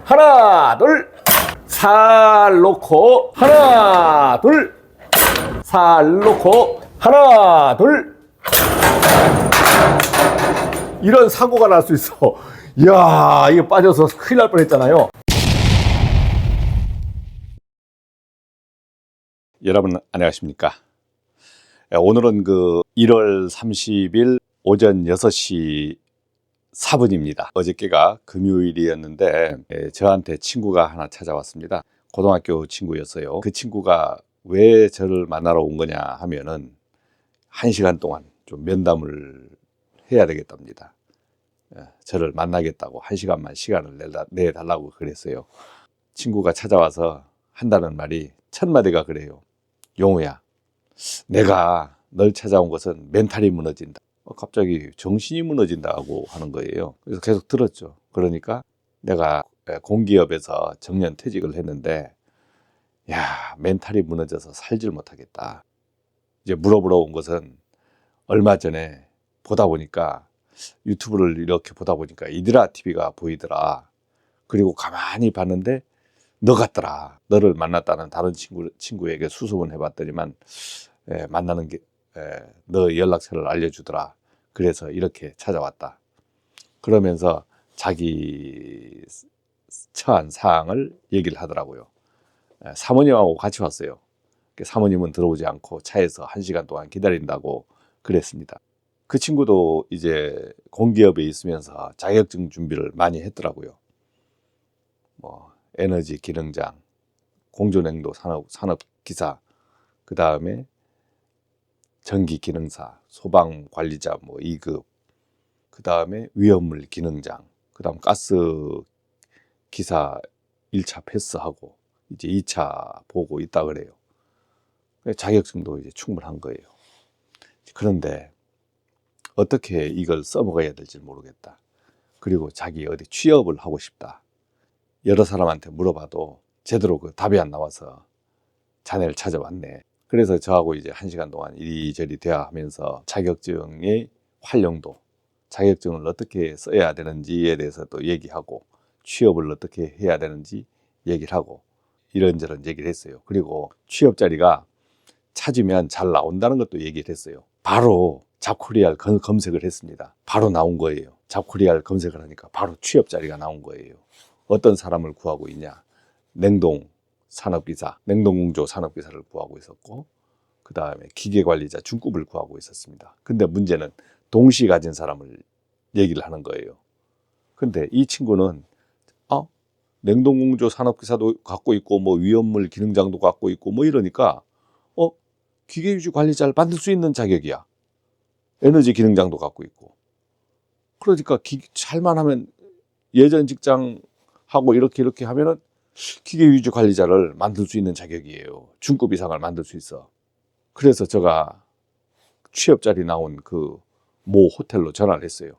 하나, 둘. 살 놓고, 하나, 둘. 살 놓고, 하나, 둘. 이런 사고가 날 수 있어. 이야, 이거 빠져서 큰일 날 뻔 했잖아요. 여러분, 안녕하십니까. 오늘은 1월 30일 오전 6시 4분입니다. 어저께가 금요일이었는데 저한테 친구가 하나 찾아왔습니다. 고등학교 친구였어요. 그 친구가 왜 저를 만나러 온 거냐 하면은 1시간 동안 좀 면담을 해야 되겠답니다. 저를 만나겠다고 1시간만 시간을 내달라고 그랬어요. 친구가 찾아와서 한다는 말이 첫 마디가 그래요. 용우야, 내가 널 찾아온 것은 멘탈이 무너진다. 갑자기 정신이 무너진다고 하는 거예요. 그래서 계속 들었죠. 그러니까 내가 공기업에서 정년 퇴직을 했는데 야, 멘탈이 무너져서 살질 못하겠다. 이제 물어보러 온 것은 얼마 전에 보다 보니까 유튜브를 이렇게 보다 보니까 이드라 TV가 보이더라. 그리고 가만히 봤는데 너 같더라. 너를 만났다는 다른 친구에게 수소문 해봤더니만 만나는 게 너 연락처를 알려주더라. 그래서 이렇게 찾아왔다. 그러면서 자기 처한 사항을 얘기를 하더라고요. 사모님하고 같이 왔어요. 사모님은 들어오지 않고 차에서 1시간 동안 기다린다고 그랬습니다. 그 친구도 이제 공기업에 있으면서 자격증 준비를 많이 했더라고요. 에너지 기능장, 공조냉도 산업기사, 그 다음에 전기기능사, 소방관리자 2급, 그 다음에 위험물 기능장, 그 다음 가스기사 1차 패스하고 이제 2차 보고 있다 그래요. 자격증도 이제 충분한 거예요. 그런데 어떻게 이걸 써먹어야 될지 모르겠다. 그리고 자기 어디 취업을 하고 싶다. 여러 사람한테 물어봐도 제대로 답이 안 나와서 자네를 찾아왔네. 그래서 저하고 이제 1시간 동안 이리저리 대화하면서 자격증의 활용도, 자격증을 어떻게 써야 되는지에 대해서 또 얘기하고 취업을 어떻게 해야 되는지 얘기를 하고 이런저런 얘기를 했어요. 그리고 취업 자리가 찾으면 잘 나온다는 것도 얘기를 했어요. 바로 잡코리알 검색을 했습니다. 바로 나온 거예요. 잡코리알 검색을 하니까 바로 취업 자리가 나온 거예요. 어떤 사람을 구하고 있냐? 냉동 산업기사, 냉동공조 산업기사를 구하고 있었고, 그 다음에 기계관리자 중급을 구하고 있었습니다. 근데 문제는 동시 가진 사람을 얘기를 하는 거예요. 근데 이 친구는 냉동공조 산업기사도 갖고 있고 위험물 기능장도 갖고 있고 이러니까 기계유지 관리자를 만들 수 있는 자격이야. 에너지 기능장도 갖고 있고. 그러니까 잘만 하면 예전 직장하고 이렇게 하면은 기계유지 관리자를 만들 수 있는 자격이에요. 중급 이상을 만들 수 있어. 그래서 제가 취업 자리 나온 그 모 호텔로 전화를 했어요.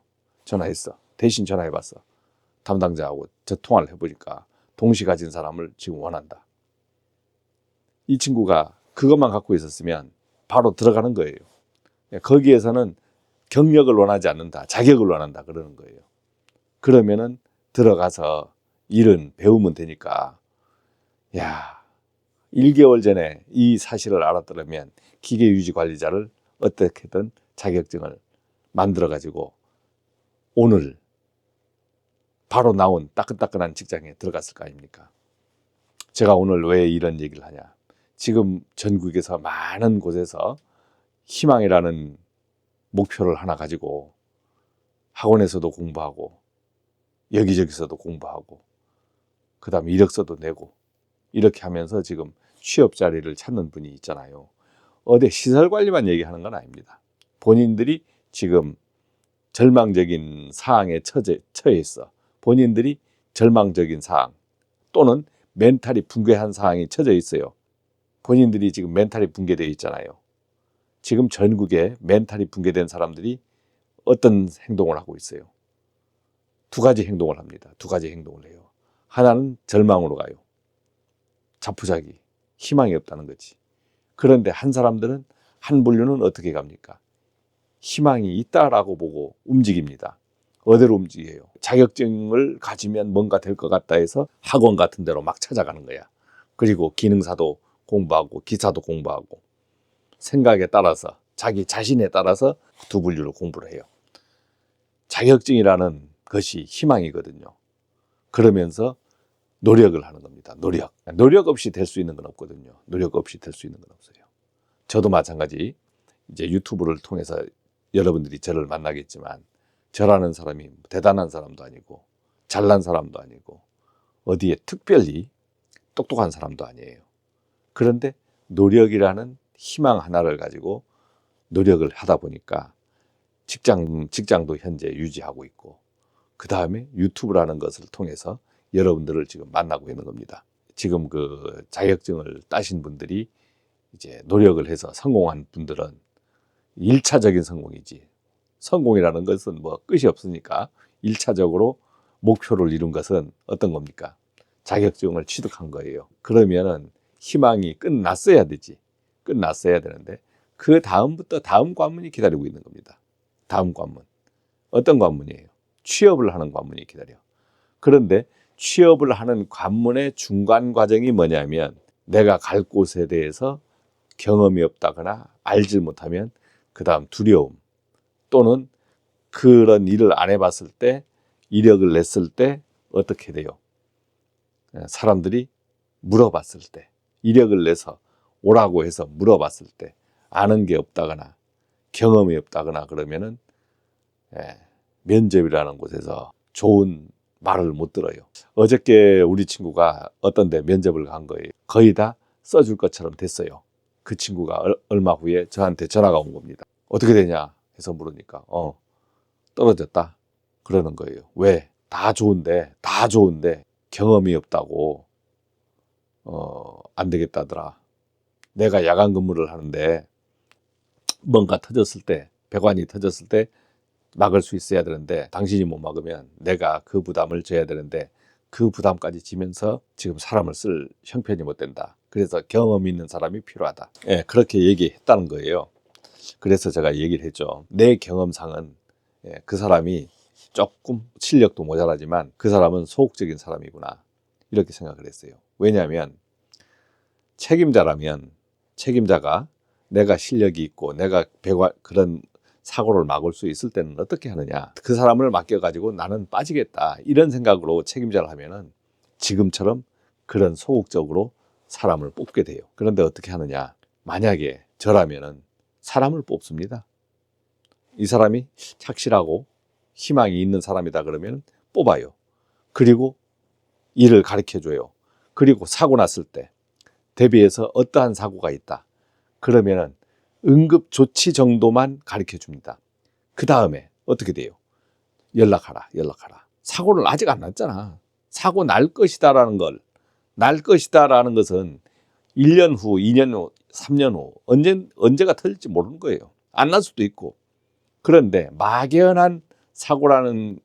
대신 전화해봤어. 담당자하고 통화를 해보니까 동시 가진 사람을 지금 원한다. 이 친구가 그것만 갖고 있었으면 바로 들어가는 거예요. 거기에서는 경력을 원하지 않는다. 자격을 원한다. 그러는 거예요. 그러면은 들어가서 일은 배우면 되니까 1개월 전에 이 사실을 알았더라면 기계유지 관리자를 어떻게든 자격증을 만들어가지고 오늘 바로 나온 따끈따끈한 직장에 들어갔을 거 아닙니까? 제가 오늘 왜 이런 얘기를 하냐. 지금 전국에서 많은 곳에서 희망이라는 목표를 하나 가지고 학원에서도 공부하고 여기저기서도 공부하고 그 다음에 이력서도 내고 이렇게 하면서 지금 취업 자리를 찾는 분이 있잖아요. 어디 시설 관리만 얘기하는 건 아닙니다. 본인들이 지금 절망적인 사항에 처해 있어. 본인들이 절망적인 사항 또는 멘탈이 붕괴한 상황에 처져 있어요. 본인들이 지금 멘탈이 붕괴되어 있잖아요. 지금 전국에 멘탈이 붕괴된 사람들이 어떤 행동을 하고 있어요? 2가지 행동을 합니다. 2가지 행동을 해요. 하나는 절망으로 가요. 자포자기, 희망이 없다는 거지. 그런데 한 분류는 어떻게 갑니까? 희망이 있다라고 보고 움직입니다. 어디로 움직여요? 자격증을 가지면 뭔가 될 것 같다 해서 학원 같은 데로 막 찾아가는 거야. 그리고 기능사도 공부하고 기사도 공부하고 생각에 따라서 자기 자신에 따라서 두 분류로 공부를 해요. 자격증이라는 것이 희망이거든요. 그러면서 노력을 하는 겁니다. 노력 없이 될 수 있는 건 없거든요. 노력 없이 될 수 있는 건 없어요. 저도 마찬가지 이제 유튜브를 통해서 여러분들이 저를 만나겠지만 저라는 사람이 대단한 사람도 아니고 잘난 사람도 아니고 어디에 특별히 똑똑한 사람도 아니에요. 그런데 노력이라는 희망 하나를 가지고 노력을 하다 보니까 직장도 현재 유지하고 있고 그 다음에 유튜브라는 것을 통해서 여러분들을 지금 만나고 있는 겁니다. 지금 그 자격증을 따신 분들이 이제 노력을 해서 성공한 분들은 1차적인 성공이지. 성공이라는 것은 뭐 끝이 없으니까 1차적으로 목표를 이룬 것은 어떤 겁니까? 자격증을 취득한 거예요. 그러면은 희망이 끝났어야 되지. 끝났어야 되는데 그 다음부터 다음 관문이 기다리고 있는 겁니다. 다음 관문. 어떤 관문이에요? 취업을 하는 관문이 기다려. 그런데 취업을 하는 관문의 중간 과정이 뭐냐면 내가 갈 곳에 대해서 경험이 없다거나 알지 못하면 그 다음 두려움 또는 그런 일을 안 해봤을 때 이력을 냈을 때 어떻게 돼요? 사람들이 물어봤을 때 이력을 내서 오라고 해서 물어봤을 때 아는 게 없다거나 경험이 없다거나 그러면은 면접이라는 곳에서 좋은 말을 못 들어요. 어저께 우리 친구가 어떤 데 면접을 간 거예요. 거의 다 써줄 것처럼 됐어요. 그 친구가 얼마 후에 저한테 전화가 온 겁니다. 어떻게 되냐 해서 물으니까 떨어졌다 그러는 거예요. 왜? 다 좋은데 경험이 없다고 안 되겠다더라. 내가 야간 근무를 하는데 뭔가 터졌을 때 배관이 터졌을 때 막을 수 있어야 되는데 당신이 못 막으면 내가 그 부담을 져야 되는데 그 부담까지 지면서 지금 사람을 쓸 형편이 못 된다. 그래서 경험 있는 사람이 필요하다. 그렇게 얘기했다는 거예요. 그래서 제가 얘기를 했죠. 내 경험상은 그 사람이 조금 실력도 모자라지만 그 사람은 소극적인 사람이구나. 이렇게 생각을 했어요. 왜냐하면 책임자가 내가 실력이 있고 내가 그런 사고를 막을 수 있을 때는 어떻게 하느냐. 그 사람을 맡겨가지고 나는 빠지겠다. 이런 생각으로 책임자를 하면은 지금처럼 그런 소극적으로 사람을 뽑게 돼요. 그런데 어떻게 하느냐. 만약에 저라면은 사람을 뽑습니다. 이 사람이 착실하고 희망이 있는 사람이다 그러면 뽑아요. 그리고 일을 가르쳐줘요. 그리고 사고 났을 때 대비해서 어떠한 사고가 있다. 그러면은 응급조치 정도만 가르쳐 줍니다. 그 다음에 어떻게 돼요? 연락하라. 사고를 아직 안 났잖아. 사고 날 것이다라는 것은 1년 후, 2년 후, 3년 후 언제가 터질지 모르는 거예요. 안 날 수도 있고. 그런데 막연한 사고라는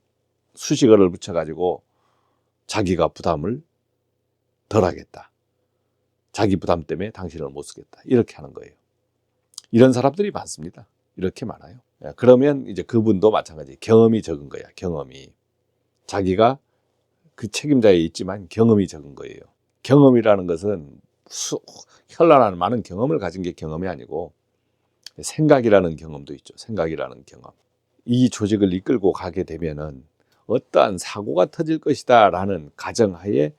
수식어를 붙여가지고 자기가 부담을 덜 하겠다. 자기 부담 때문에 당신을 못 쓰겠다. 이렇게 하는 거예요. 이런 사람들이 많습니다. 이렇게 많아요. 그러면 이제 그분도 마찬가지. 경험이 적은 거야. 경험이. 자기가 그 책임자에 있지만 경험이 적은 거예요. 경험이라는 것은 현란한 많은 경험을 가진 게 경험이 아니고 생각이라는 경험도 있죠. 생각이라는 경험. 이 조직을 이끌고 가게 되면은 어떠한 사고가 터질 것이다 라는 가정하에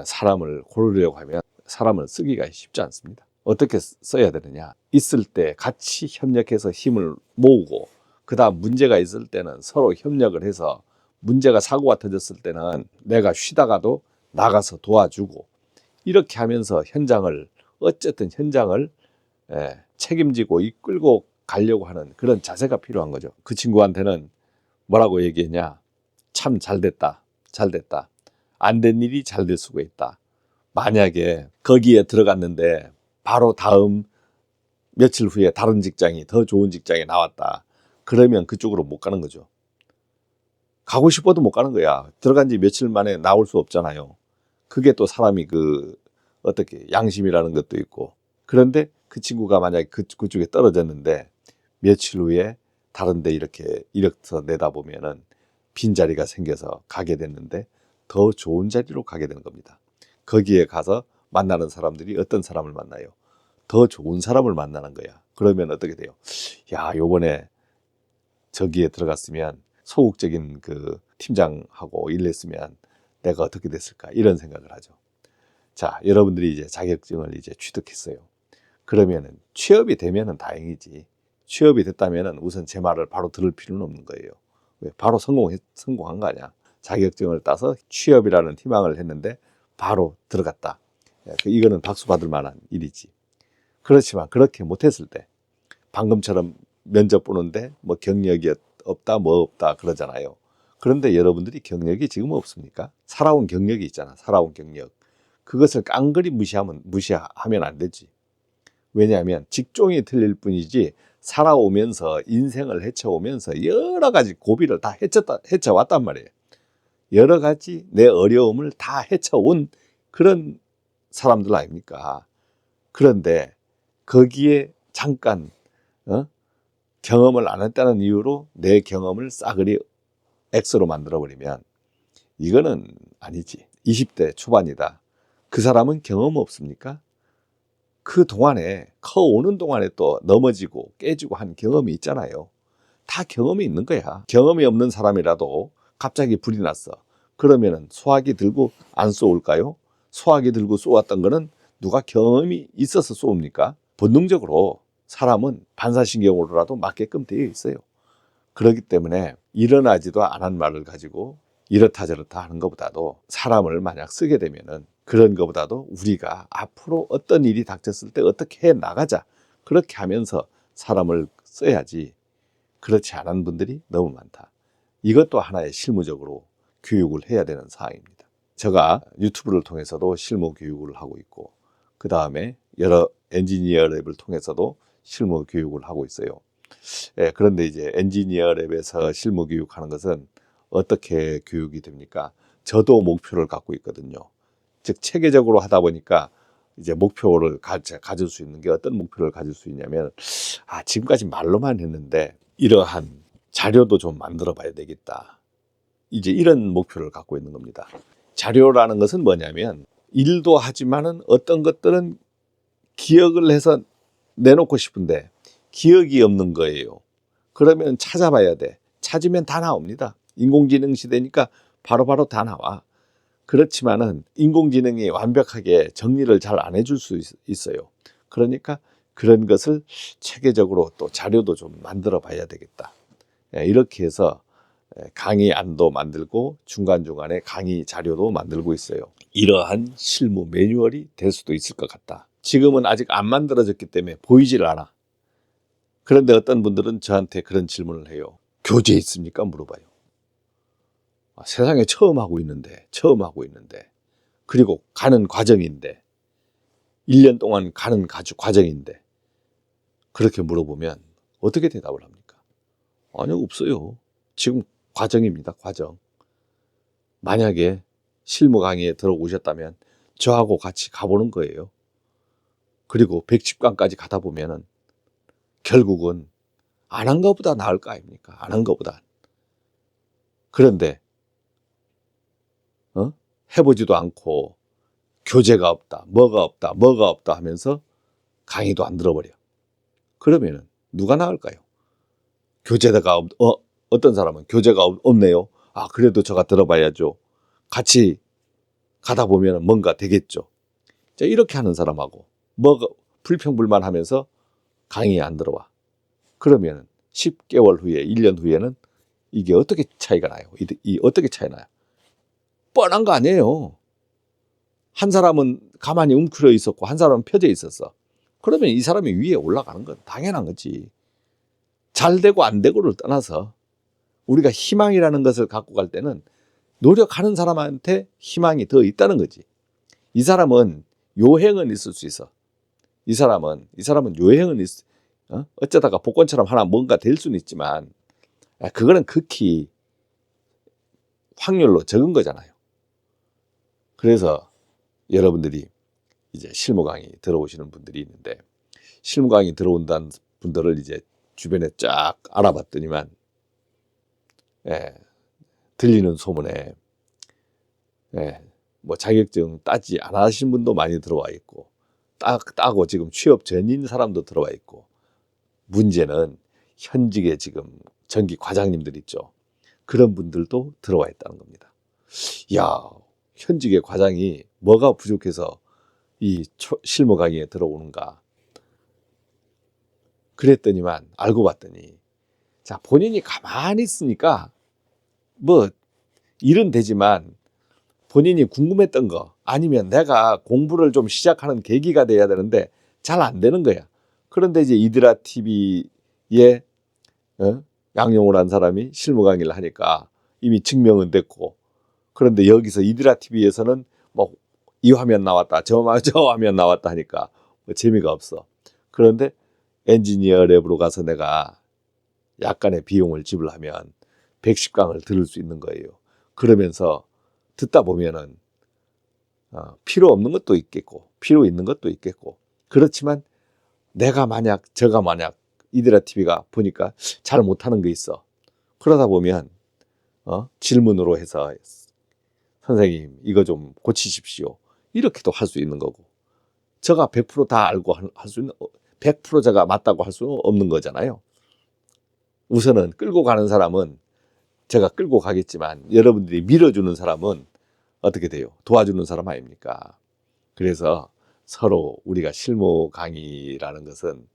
사람을 고르려고 하면 사람을 쓰기가 쉽지 않습니다. 어떻게 써야 되느냐. 있을 때 같이 협력해서 힘을 모으고 그 다음 문제가 있을 때는 서로 협력을 해서 문제가 사고가 터졌을 때는 내가 쉬다가도 나가서 도와주고 이렇게 하면서 어쨌든 현장을 책임지고 이끌고 가려고 하는 그런 자세가 필요한 거죠. 그 친구한테는 뭐라고 얘기했냐. 참 잘됐다. 안 된 일이 잘 될 수가 있다. 만약에 거기에 들어갔는데 바로 다음 며칠 후에 다른 직장이 더 좋은 직장이 나왔다. 그러면 그쪽으로 못 가는 거죠. 가고 싶어도 못 가는 거야. 들어간 지 며칠 만에 나올 수 없잖아요. 그게 또 사람이 어떻게 양심이라는 것도 있고. 그런데 그 친구가 만약에 그쪽에 떨어졌는데 며칠 후에 다른 데 이렇게 이력서 내다 보면은 빈자리가 생겨서 가게 됐는데 더 좋은 자리로 가게 되는 겁니다. 거기에 가서 만나는 사람들이 어떤 사람을 만나요? 더 좋은 사람을 만나는 거야. 그러면 어떻게 돼요? 야, 요번에 저기에 들어갔으면 소극적인 그 팀장하고 일했으면 내가 어떻게 됐을까? 이런 생각을 하죠. 자, 여러분들이 이제 자격증을 이제 취득했어요. 그러면은 취업이 되면은 다행이지. 취업이 됐다면은 우선 제 말을 바로 들을 필요는 없는 거예요. 왜? 바로 성공한 거 아니야. 자격증을 따서 취업이라는 희망을 했는데 바로 들어갔다. 이거는 박수 받을 만한 일이지. 그렇지만 그렇게 못했을 때 방금처럼 면접 보는데 뭐 경력이 없다 뭐 없다 그러잖아요. 그런데 여러분들이 경력이 지금 없습니까? 살아온 경력이 있잖아. 살아온 경력. 그것을 깡그리 무시하면 안 되지. 왜냐하면 직종이 틀릴 뿐이지 살아오면서 인생을 헤쳐오면서 여러 가지 고비를 다 헤쳐왔단 말이에요. 여러 가지 내 어려움을 다 헤쳐온 그런 사람들 아닙니까? 그런데 거기에 잠깐 경험을 안 했다는 이유로 내 경험을 싸그리 X로 만들어버리면 이거는 아니지. 20대 초반이다. 그 사람은 경험 없습니까? 그 동안에 커오는 동안에 또 넘어지고 깨지고 한 경험이 있잖아요. 다 경험이 있는 거야. 경험이 없는 사람이라도 갑자기 불이 났어. 그러면은 소화기 들고 안 쏘올까요? 소화기 들고 쏘았던 거는 누가 경험이 있어서 쏘옵니까? 본능적으로 사람은 반사신경으로라도 맞게끔 되어 있어요. 그렇기 때문에 일어나지도 않은 말을 가지고 이렇다 저렇다 하는 것보다도 사람을 만약 쓰게 되면은 그런 것보다도 우리가 앞으로 어떤 일이 닥쳤을 때 어떻게 해 나가자. 그렇게 하면서 사람을 써야지. 그렇지 않은 분들이 너무 많다. 이것도 하나의 실무적으로 교육을 해야 되는 사항입니다. 제가 유튜브를 통해서도 실무 교육을 하고 있고 그 다음에 여러 엔지니어 랩을 통해서도 실무 교육을 하고 있어요. 그런데 이제 엔지니어 랩에서 실무 교육하는 것은 어떻게 교육이 됩니까? 저도 목표를 갖고 있거든요. 즉 체계적으로 하다 보니까 이제 목표를 가질 수 있는 게 어떤 목표를 가질 수 있냐면 지금까지 말로만 했는데 이러한 자료도 좀 만들어 봐야 되겠다. 이제 이런 목표를 갖고 있는 겁니다. 자료라는 것은 뭐냐면 일도 하지만은 어떤 것들은 기억을 해서 내놓고 싶은데 기억이 없는 거예요. 그러면 찾아봐야 돼. 찾으면 다 나옵니다. 인공지능 시대니까 바로바로 다 나와. 그렇지만은 인공지능이 완벽하게 정리를 잘 안 해줄 수 있어요. 그러니까 그런 것을 체계적으로 또 자료도 좀 만들어 봐야 되겠다. 이렇게 해서 강의 안도 만들고 중간중간에 강의 자료도 만들고 있어요. 이러한 실무 매뉴얼이 될 수도 있을 것 같다. 지금은 아직 안 만들어졌기 때문에 보이질 않아. 그런데 어떤 분들은 저한테 그런 질문을 해요. 교재 있습니까? 물어봐요. 세상에 처음 하고 있는데 그리고 가는 과정인데 1년 동안 가는 과정인데 그렇게 물어보면 어떻게 대답을 합니까? 아니요, 없어요. 지금 과정입니다. 과정. 만약에 실무 강의에 들어오셨다면 저하고 같이 가보는 거예요. 그리고 110강까지 가다 보면은 결국은 안 한 것보다 나을 거 아닙니까? 안 한 것보다. 그런데 해보지도 않고 교재가 없다, 뭐가 없다 하면서 강의도 안 들어버려. 그러면은 누가 나을까요? 어떤 사람은 교재가 없네요. 그래도 저가 들어봐야죠. 같이 가다 보면 뭔가 되겠죠. 자, 이렇게 하는 사람하고 뭐가 불평불만하면서 강의에 안 들어와. 그러면 10개월 후에 1년 후에는 이게 어떻게 차이가 나요? 어떻게 차이 나요? 뻔한 거 아니에요. 한 사람은 가만히 웅크려 있었고 한 사람은 펴져 있었어. 그러면 이 사람이 위에 올라가는 건 당연한 거지. 잘 되고 안 되고를 떠나서 우리가 희망이라는 것을 갖고 갈 때는 노력하는 사람한테 희망이 더 있다는 거지. 이 사람은 요행은 있을 수 있어. 이 사람은 요행은 어쩌다가 복권처럼 하나 뭔가 될 수는 있지만 그거는 극히 확률로 적은 거잖아요. 그래서 여러분들이 이제 실무 강의 들어오시는 분들이 있는데 실무 강의 들어온다는 분들을 이제 주변에 쫙 알아봤더니만 들리는 소문에 뭐 자격증 따지 안 하신 분도 많이 들어와 있고 따고 지금 취업 전인 사람도 들어와 있고, 문제는 현직에 지금 전기 과장님들 있죠. 그런 분들도 들어와 있다는 겁니다. 야, 현직의 과장이 뭐가 부족해서 이 실무 강의에 들어오는가 그랬더니만 알고 봤더니, 자, 본인이 가만히 있으니까 뭐 일은 되지만 본인이 궁금했던 거 아니면 내가 공부를 좀 시작하는 계기가 돼야 되는데 잘 안 되는 거야. 그런데 이제 이드라 TV에 양용을 한 사람이 실무 강의를 하니까 이미 증명은 됐고, 그런데 여기서 이드라 TV에서는 뭐 이 화면 나왔다 저 화면 나왔다 하니까 뭐 재미가 없어. 그런데 엔지니어 랩으로 가서 내가 약간의 비용을 지불하면 110강을 들을 수 있는 거예요. 그러면서 듣다 보면은 필요 없는 것도 있겠고 필요 있는 것도 있겠고, 그렇지만 제가 만약 이드라 TV가 보니까 잘 못하는 게 있어. 그러다 보면 질문으로 해서 선생님 이거 좀 고치십시오, 이렇게도 할 수 있는 거고, 제가 100%다 알고 할 수 있는 100% 제가 맞다고 할 수는 없는 거잖아요. 우선은 끌고 가는 사람은 제가 끌고 가겠지만 여러분들이 밀어주는 사람은 어떻게 돼요? 도와주는 사람 아닙니까? 그래서 서로 우리가 실무 강의라는 것은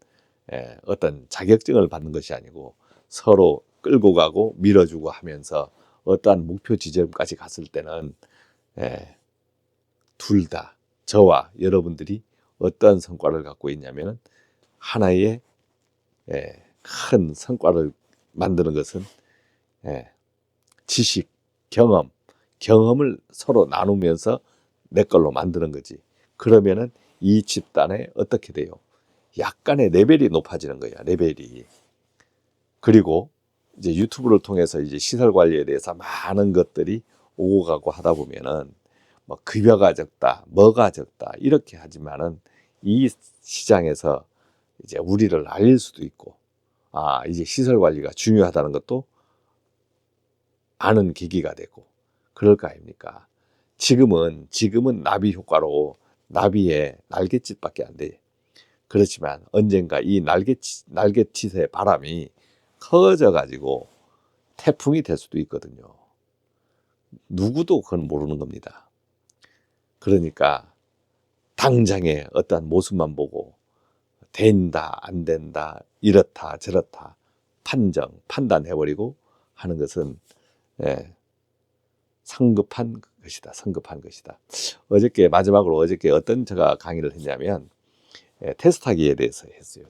어떤 자격증을 받는 것이 아니고 서로 끌고 가고 밀어주고 하면서 어떠한 목표 지점까지 갔을 때는 둘 다, 저와 여러분들이 어떠한 성과를 갖고 있냐면, 하나의 큰 성과를 만드는 것은 지식, 경험을 서로 나누면서 내 걸로 만드는 거지. 그러면은 이 집단에 어떻게 돼요? 약간의 레벨이 높아지는 거야, 레벨이. 그리고 이제 유튜브를 통해서 이제 시설 관리에 대해서 많은 것들이 오고 가고 하다 보면은 뭐 급여가 적다, 뭐가 적다 이렇게 하지만은 이 시장에서 이제 우리를 알릴 수도 있고, 이제 시설 관리가 중요하다는 것도 아는 계기가 되고 그럴 거 아닙니까? 지금은 나비 효과로 나비의 날갯짓밖에 안 돼. 그렇지만 언젠가 이 날갯짓의 바람이 커져 가지고 태풍이 될 수도 있거든요. 누구도 그건 모르는 겁니다. 그러니까 당장의 어떠한 모습만 보고 된다 안 된다 이렇다 저렇다 판단해버리고 하는 것은 성급한 것이다. 마지막으로 어저께 어떤 제가 강의를 했냐면 테스트하기에 대해서 했어요.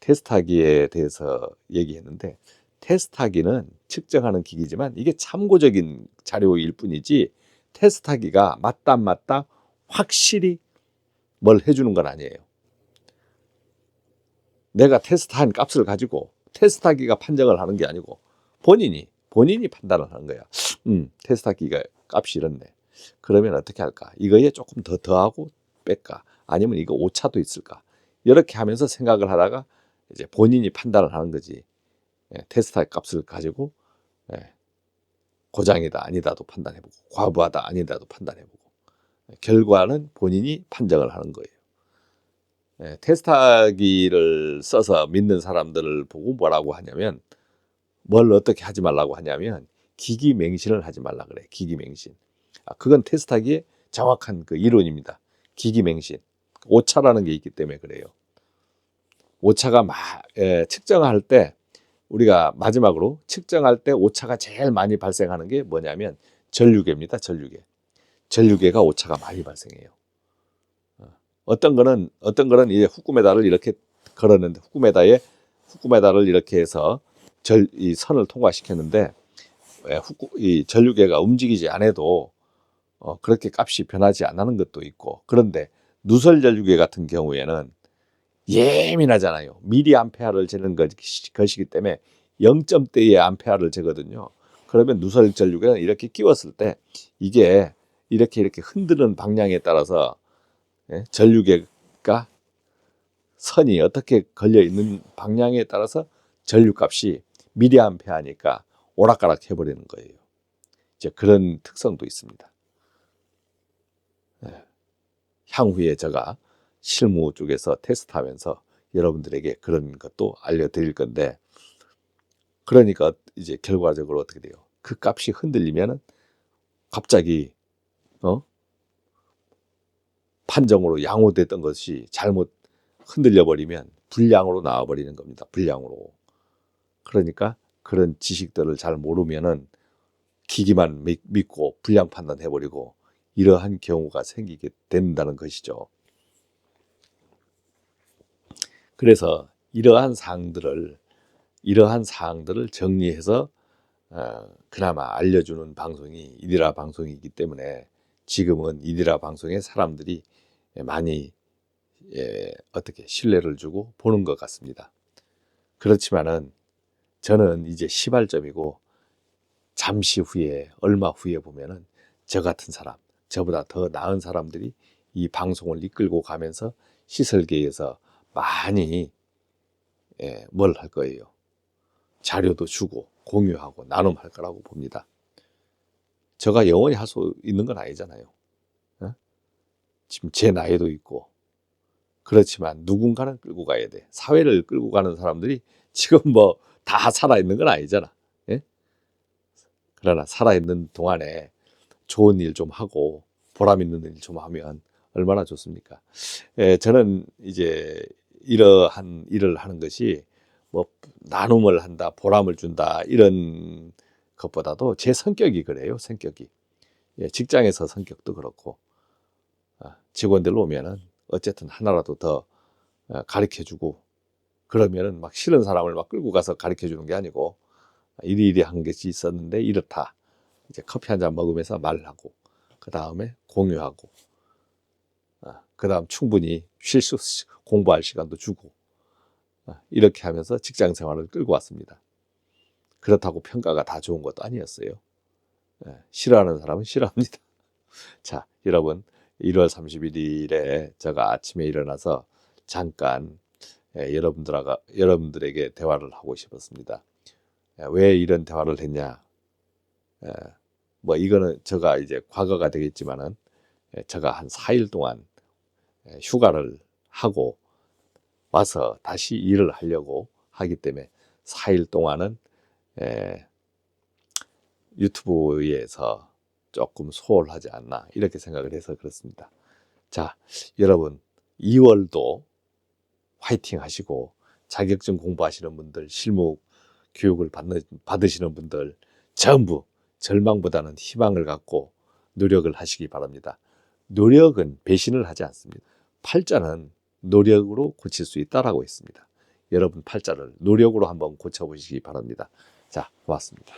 테스트하기에 대해서 얘기했는데, 테스트하기는 측정하는 기기지만 이게 참고적인 자료일 뿐이지 테스트하기가 맞다 안 맞다 확실히 뭘 해주는 건 아니에요. 내가 테스트한 값을 가지고 테스트하기가 판정을 하는 게 아니고 본인이 판단을 하는 거야. 테스트하기가 값이 이렇네. 그러면 어떻게 할까? 이거에 조금 더 더하고 뺄까? 아니면 이거 오차도 있을까? 이렇게 하면서 생각을 하다가 이제 본인이 판단을 하는 거지. 테스트할 값을 가지고 고장이다 아니다도 판단해보고 과부하다 아니다도 판단해보고 결과는 본인이 판정을 하는 거예요. 테스트하기를 써서 믿는 사람들을 보고 뭐라고 하냐면, 뭘 어떻게 하지 말라고 하냐면 기기 맹신을 하지 말라 그래. 기기 맹신. 그건 테스트하기에 정확한 그 이론입니다. 기기 맹신. 오차라는 게 있기 때문에 그래요. 오차가 측정할 때 우리가 마지막으로 측정할 때 오차가 제일 많이 발생하는 게 뭐냐면 전류계입니다. 전류계가 오차가 많이 발생해요. 어떤 거는 이제 후쿠메다를 이렇게 걸었는데 후쿠메다를 이렇게 해서 이 선을 통과시켰는데 이 전류계가 움직이지 않아도 그렇게 값이 변하지 않는 것도 있고, 그런데 누설 전류계 같은 경우에는 예민하잖아요. 미리암페어를 재는 것이기 때문에 0점대의 암페어를 재거든요. 그러면 누설 전류계는 이렇게 끼웠을 때 이게 이렇게 흔드는 방향에 따라서 전류계가 선이 어떻게 걸려 있는 방향에 따라서 전류값이 미리암페어니까 오락가락 해버리는 거예요. 이제 그런 특성도 있습니다. 향후에 제가 실무 쪽에서 테스트하면서 여러분들에게 그런 것도 알려드릴 건데, 그러니까 이제 결과적으로 어떻게 돼요? 그 값이 흔들리면은 갑자기 판정으로 양호됐던 것이 잘못 흔들려 버리면 불량으로 나와 버리는 겁니다. 불량으로. 그러니까 그런 지식들을 잘 모르면은 기기만 믿고 불량 판단해 버리고 이러한 경우가 생기게 된다는 것이죠. 그래서 이러한 사항들을 정리해서 그나마 알려주는 방송이 이디라 방송이기 때문에 지금은 이디라 방송에 사람들이 많이 어떻게 신뢰를 주고 보는 것 같습니다. 그렇지만은 저는 이제 시발점이고, 잠시 후에 얼마 후에 보면은 저 같은 사람, 저보다 더 나은 사람들이 이 방송을 이끌고 가면서 시설계에서 많이 뭘 할 거예요. 자료도 주고 공유하고 나눔할 거라고 봅니다. 제가 영원히 할 수 있는 건 아니잖아요. 지금 제 나이도 있고, 그렇지만 누군가는 끌고 가야 돼. 사회를 끌고 가는 사람들이 지금 뭐 다 살아있는 건 아니잖아. 예? 그러나 살아있는 동안에 좋은 일 좀 하고 보람 있는 일 좀 하면 얼마나 좋습니까? 저는 이제 이러한 일을 하는 것이 뭐 나눔을 한다, 보람을 준다 이런 것보다도 제 성격이 그래요. 성격이. 직장에서 성격도 그렇고, 직원들 오면은 어쨌든 하나라도 더 가르쳐주고, 그러면은 막 싫은 사람을 막 끌고 가서 가르쳐주는 게 아니고, 이리 한 것이 있었는데 이렇다. 이제 커피 한 잔 먹으면서 말하고, 그 다음에 공유하고, 그 다음 충분히 공부할 시간도 주고, 이렇게 하면서 직장 생활을 끌고 왔습니다. 그렇다고 평가가 다 좋은 것도 아니었어요. 싫어하는 사람은 싫어합니다. 자, 여러분, 1월 31일에 제가 아침에 일어나서 잠깐 여러분들에게 대화를 하고 싶었습니다. 왜 이런 대화를 했냐? 뭐 이거는 제가 이제 과거가 되겠지만은, 제가 한 4일 동안 휴가를 하고 와서 다시 일을 하려고 하기 때문에 4일 동안은 유튜브에서 조금 소홀하지 않나 이렇게 생각을 해서 그렇습니다. 자, 여러분, 2월도 화이팅 하시고, 자격증 공부하시는 분들, 실무 교육을 받으시는 분들 전부 절망보다는 희망을 갖고 노력을 하시기 바랍니다. 노력은 배신을 하지 않습니다. 팔자는 노력으로 고칠 수 있다라고 했습니다. 여러분 팔자를 노력으로 한번 고쳐보시기 바랍니다. 자, 고맙습니다.